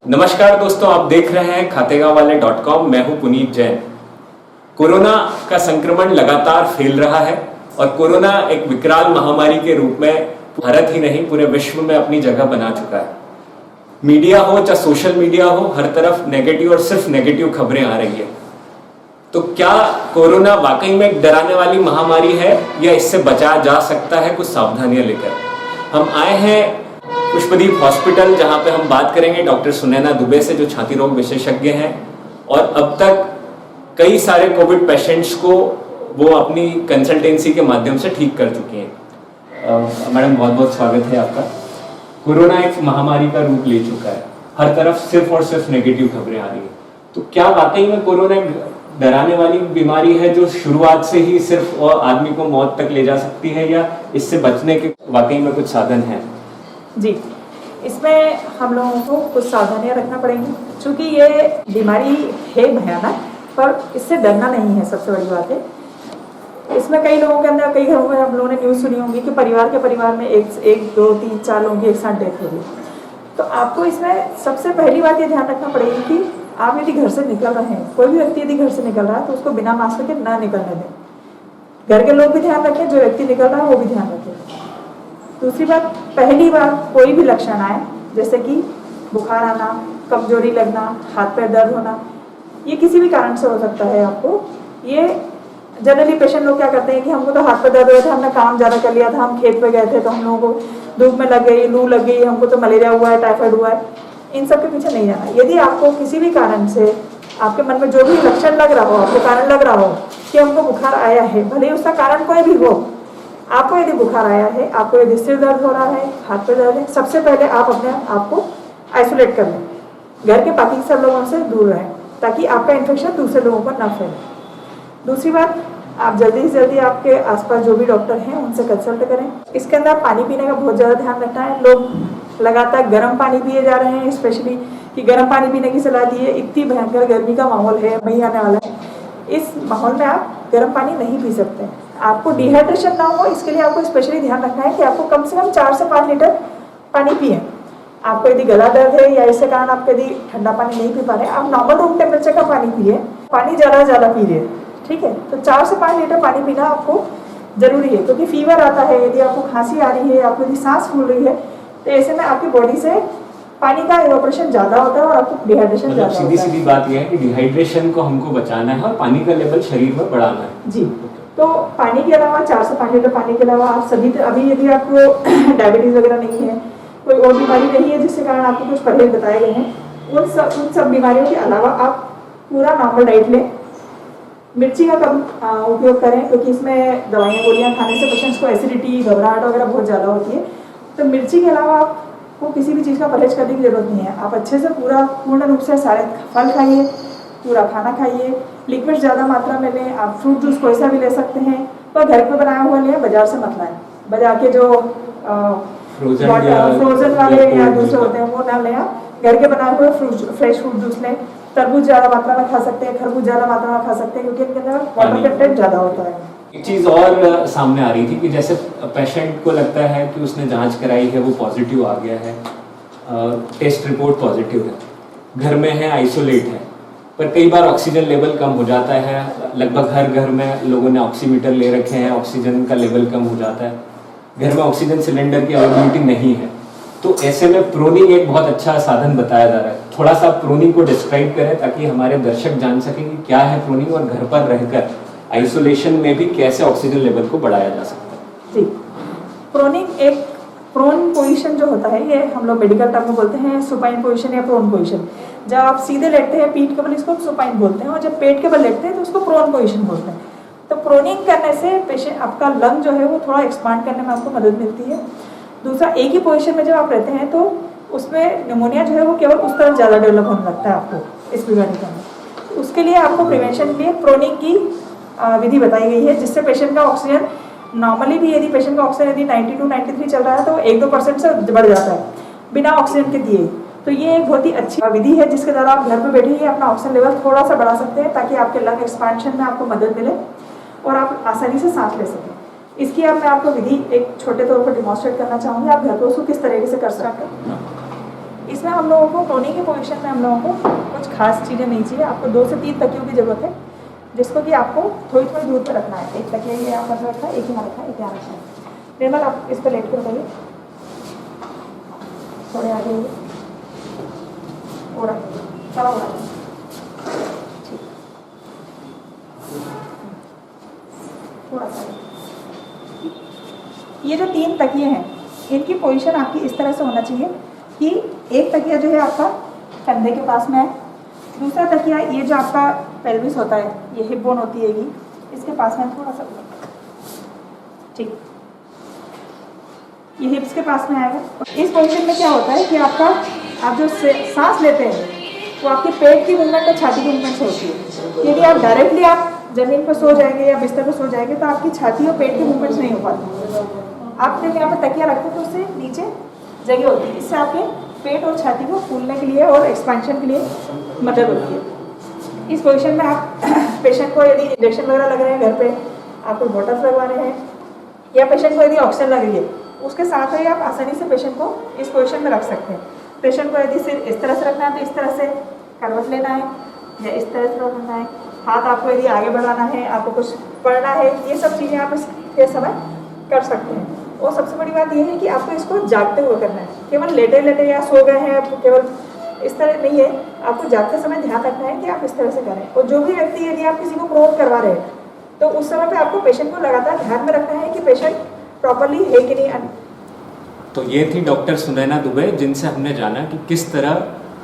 नमस्कार दोस्तों, आप देख रहे हैं खातेगांव मैं हूं पुनीत जैन। कोरोना का संक्रमण लगातार फैल रहा है और कोरोना एक विकराल महामारी के रूप में भारत ही नहीं पूरे विश्व में अपनी जगह बना चुका है। मीडिया हो चाहे सोशल मीडिया हो, हर तरफ नेगेटिव और सिर्फ नेगेटिव खबरें आ रही है। तो क्या कोरोना वाकई में एक डराने वाली महामारी है या इससे बचा जा सकता है कुछ सावधानियां लेकर? हम आए हैं पुष्पदीप हॉस्पिटल, जहां पे हम बात करेंगे डॉक्टर सुनैना दुबे से, जो छाती रोग विशेषज्ञ हैं और अब तक कई सारे कोविड पेशेंट्स को वो अपनी कंसल्टेंसी के माध्यम से ठीक कर चुकी हैं। मैडम, बहुत बहुत स्वागत है आपका। कोरोना एक महामारी का रूप ले चुका है, हर तरफ सिर्फ और सिर्फ नेगेटिव खबरें आ रही है। तो क्या वाकई में कोरोना डराने वाली बीमारी है जो शुरुआत से ही सिर्फ आदमी को मौत तक ले जा सकती है, या इससे बचने के वाकई में कुछ साधन हैं? जी, इसमें हम लोगों को कुछ सावधानियां रखना पड़ेंगी, क्योंकि ये बीमारी है भयानक, पर इससे डरना नहीं है। सबसे बड़ी बात है इसमें कई लोगों के अंदर, कई घरों में हम लोगों ने न्यूज़ सुनी होंगी कि परिवार में एक दो तीन चार लोगों की एक साथ डेथ हो गई। तो आपको इसमें सबसे पहली बात ये ध्यान रखना पड़ेगी कि आप यदि घर से निकल रहे हैं, कोई भी व्यक्ति यदि घर से निकल रहा है तो उसको बिना मास्क के ना निकलने दें। घर के लोग भी ध्यान रखें, जो व्यक्ति निकल रहा है वो भी ध्यान रखें। दूसरी बात, पहली बार कोई भी लक्षण आए, जैसे कि बुखार आना, कमजोरी लगना, हाथ पैर दर्द होना, ये किसी भी कारण से हो सकता है आपको। ये जनरली पेशेंट लोग क्या करते हैं कि हमको तो हाथ पैर दर्द हो रहा था, हमने काम ज़्यादा कर लिया था, हम खेत पे गए थे तो हम लोगों को धूप में लग गई, लू लग गई, हमको तो मलेरिया हुआ है, टाइफाइड हुआ है। इन सब के पीछे नहीं जाना। यदि आपको किसी भी कारण से आपके मन में जो भी लक्षण लग रहा हो, आपको कारण लग रहा हो कि हमको बुखार आया है, भले ही उसका कारण कोई भी हो, आपको यदि बुखार आया है, आपको यदि सिर दर्द हो रहा है, हाथ पे दर्द है, सबसे पहले आप अपने आप को आइसोलेट कर लें। घर के बाकी सब लोगों से दूर रहें ताकि आपका इन्फेक्शन दूसरे लोगों पर ना फैले। दूसरी बात, आप जल्दी से जल्दी आपके आसपास जो भी डॉक्टर हैं उनसे कंसल्ट करें। इसके अंदर पानी पीने का बहुत ज़्यादा ध्यान रखना है। लोग लगातार गर्म पानी पिए जा रहे हैं, स्पेशली कि गर्म पानी पीने की सलाह दी है। इतनी भयंकर गर्मी का माहौल है, मई आने वाला है, इस माहौल में आप गर्म पानी नहीं पी सकते। आपको डिहाइड्रेशन ना हो, इसके लिए आपको स्पेशली ध्यान रखना है कि आपको कम से कम 4 से 5 लीटर पानी पिए। आपको यदि गला दर्द है या इसके कारण आप यदि ठंडा पानी नहीं पी पा रहे, आप नॉर्मल रूम टेम्परेचर का पानी पिए, पानी ज़्यादा पीजिए, ठीक है। तो 4 से 5 लीटर पानी पीना आपको ज़रूरी है, क्योंकि फीवर आता है, यदि आपको खांसी आ रही है, आपको यदि सांस फूल रही है, तो ऐसे में आपकी बॉडी से पानी का इवैपोरेशन ज़्यादा होता है और आपको डिहाइड्रेशन ज़्यादा होता है। सीधी बात यह है कि डिहाइड्रेशन को हमको बचाना है और पानी का लेवल शरीर में बढ़ाना है। जी, तो पानी के अलावा 4 से 5 लीटर पानी के अलावा आप सभी, अभी यदि आपको डायबिटीज़ वगैरह नहीं है, कोई और बीमारी नहीं है जिसके कारण आपको कुछ परहेज बताए गए हैं, उन सब बीमारियों के अलावा आप पूरा नॉर्मल डाइट लें। मिर्ची का कम उपयोग करें, क्योंकि इसमें दवाइयाँ गोलियाँ खाने से पेशेंट्स को एसिडिटी, घबराहट वगैरह बहुत ज़्यादा होती है। तो मिर्ची के अलावा आपको किसी भी चीज़ का परहेज करने की ज़रूरत नहीं है। आप अच्छे से पूर्ण रूप से सारे फल खाइए, पूरा खाना खाइए, लिक्विड ज़्यादा मात्रा में लें। आप फ्रूट जूस कोई सा भी ले सकते हैं, पर घर पे बनाया हुआ लें, बाजार से मत लाएं। बाजार के जो फ्रोजन वाले या दूसरे होते हैं वो ना लें। आप घर के बनाए हुए फ्रेश फ्रूट जूस लें। तरबूज ज़्यादा मात्रा में खा सकते हैं, खरबूज ज़्यादा मात्रा में खा सकते हैं, क्योंकि इनके अंदर वाटर कंटेंट ज़्यादा होता है। एक चीज़ और सामने आ रही थी कि जैसे पेशेंट को लगता है कि उसने जांच कराई है, वो पॉजिटिव आ गया है, टेस्ट रिपोर्ट पॉजिटिव है, घर में है, आइसोलेट है, पर कई बार ऑक्सीजन लेवल कम हो जाता है। लगभग हर घर में लोगों ने ऑक्सीमीटर ले रखे हैं, ऑक्सीजन का लेवल कम हो जाता है, घर में ऑक्सीजन सिलेंडर की अवेलेबिलिटी नहीं है। तो ऐसे में प्रोनिंग एक बहुत अच्छा साधन बताया जा रहा है। थोड़ा सा प्रोनिंग को डिस्क्राइब करें ताकि हमारे दर्शक जान सकें कि क्या है प्रोनिंग और घर पर रहकर आइसोलेशन में भी कैसे ऑक्सीजन लेवल को बढ़ाया जा सकता है। जी, प्रोनिंग एक प्रोन पोजीशन जो होता है, ये हम लोग मेडिकल टर्म में बोलते हैं सुपाइन पोजीशन या प्रोन पोजीशन। जब आप सीधे लेटते हैं पीठ के बल, इसको सुपाइन बोलते हैं, और जब पेट के बल लेटते हैं तो उसको प्रोन पोजीशन बोलते हैं। तो प्रोनिंग करने से पेशेंट, आपका लंग जो है वो थोड़ा एक्सपांड करने में आपको मदद मिलती है। दूसरा, एक ही पोजीशन में जब आप रहते हैं तो उसमें निमोनिया जो है वो केवल उस तरफ ज़्यादा डेवलप होने लगता है आपको इस बीमारी का। तो उसके लिए आपको प्रिवेंशन के लिए प्रोनिंग की विधि बताई गई है, जिससे पेशेंट का ऑक्सीजन नॉर्मली भी, यदि पेशेंट का ऑक्सीजन यदि 90 to 93 चल रहा है तो 1-2% से बढ़ जाता है बिना ऑक्सीजन के दिए। तो ये एक बहुत ही अच्छी विधि है जिसके द्वारा आप घर पे बैठे ही अपना ऑक्सीजन लेवल थोड़ा सा बढ़ा सकते हैं, ताकि आपके लंग एक्सपांशन में आपको मदद मिले और आप आसानी से सांस ले सकें। इसकी अब मैं आपको विधि एक छोटे तौर पर डिमॉन्स्ट्रेट करना चाहूँगी। आप घर पर उसको किस तरीके से कर सकते हैं। इसमें हम लोगों को कोने की पोजीशन में हम लोगों को कुछ खास चीज़ें नहीं चाहिए। आपको 2 से 3 तकियों की ज़रूरत है, जिसको कि आपको थोड़ी थोड़ी दूर पर रखना है। एक तकिया ये यहाँ पर रखा है, एक यहाँ रखा है, एक यहाँ रखा है। निर्मल आप इस पर लेट कर बताइए, थोड़े आगे और थोड़ा हो रहा ठीक, थोड़ा सा। ये जो 3 तकिए हैं, इनकी पोजीशन आपकी इस तरह से होना चाहिए कि एक तकिया जो है आपका कंधे के पास में है, दूसरा तकिया ये जो आपका पेल्विस होता है, ये हिप बोन होती है, ये इसके पास में थोड़ा सा ठीक, ये हिप्स के पास में आएगा। इस पोजीशन में क्या होता है कि आपका आप जो सांस लेते हैं वो आपके पेट की मूवमेंट और छाती की मूवमेंट से होती है। यदि आप डायरेक्टली आप जमीन पर सो जाएंगे या बिस्तर पर सो जाएंगे तो आपकी छाती और पेट की मूवमेंट्स नहीं हो पाती। आप जब यहाँ पर तकिया रखते हैं तो उससे नीचे जगह होती है, इससे आपके पेट और छाती को फूलने के लिए और एक्सपेंशन के लिए मदद होती है। इस पोजीशन में आप पेशेंट को यदि इंजेक्शन वगैरह लग रहे हैं घर पे, आपको बॉटल्स लगवाने हैं या पेशेंट को यदि ऑक्सीजन लग रही है, उसके साथ ही आप आसानी से पेशेंट को इस पोजीशन में रख सकते हैं। पेशेंट को यदि सिर्फ इस तरह से रखना है तो इस तरह से करवट लेना है या इस तरह से रखना है। हाथ आपको यदि आगे बढ़ाना है, आपको कुछ पढ़ना है, ये सब चीज़ें आप इसके समय कर सकते हैं। और सबसे बड़ी बात यह है कि आपको इसको जागते हुए करना है, केवल लेटे लेटे या सो गए हैं आपको केवल इस तरह नहीं है, आपको जागते समय ध्यान रखना है कि आप इस तरह से करें। और जो भी व्यक्ति यदि आप किसी को प्रोवोक करवा रहे हैं तो उस समय पे आपको पेशेंट को लगातार ध्यान में रखना है कि पेशेंट प्रॉपरली है कि नहीं। तो ये थी डॉक्टर सुनैना दुबे, जिनसे हमने जाना कि किस तरह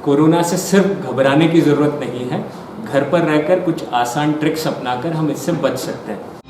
कोरोना से सिर्फ घबराने की ज़रूरत नहीं है, घर पर रहकर कुछ आसान ट्रिक्स अपनाकर हम इससे बच सकते हैं।